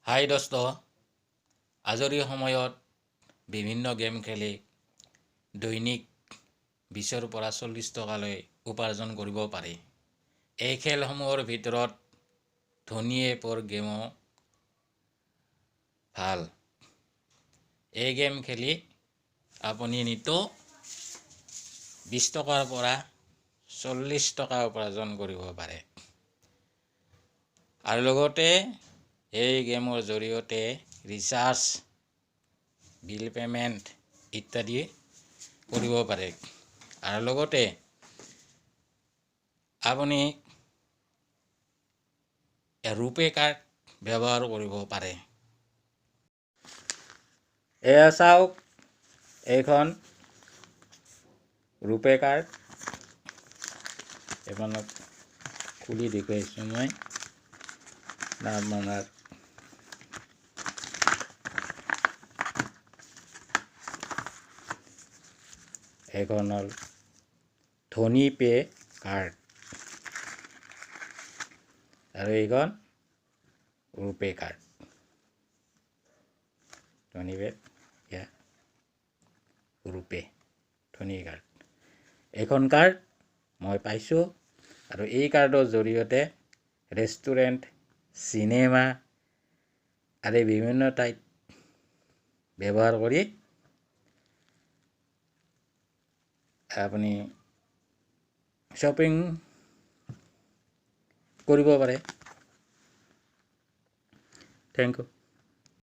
হাই দোস্ত, আজৰি সময়ত বিভিন্ন গেম খেলি দৈনিক 20ৰ পৰা 40 টকালৈ উপাৰ্জন কৰিব পাৰি। এই খেলসমূহৰ ভিতৰত ধনী এপৰ গেমো ভাল। এই গেম খেলি আপুনি নিতৌ 20 টকাৰ পৰা 40 টকা উপাৰ্জন কৰিব পাৰে। আৰু লগতে এই গেমৰ জৰিয়তে ৰিচাৰ্জ, বিল পেমেণ্ট ইত্যাদি কৰিব পাৰে। আৰু লগতে আপুনি ৰুপে কাৰ্ড ব্যৱহাৰ কৰিব পাৰে। এয়া চাওক, এইখন ৰুপে কাৰ্ড। এইখনত খুলি দেখুৱাইছোঁ মই আপোনাৰ। এইখন হ'ল ধনী পে কাৰ্ড আৰু এইখন ৰুপে কাৰ্ড। ধনী পে ৰুপে ধনী কাৰ্ড। এইখন কাৰ্ড মই পাইছোঁ আৰু এই কাৰ্ডৰ জৰিয়তে ৰেষ্টুৰেণ্ট, চিনেমা আদি বিভিন্ন ঠাইত ব্যৱহাৰ কৰি আপুনি শ্বপিং কৰিব পাৰে। Thank U.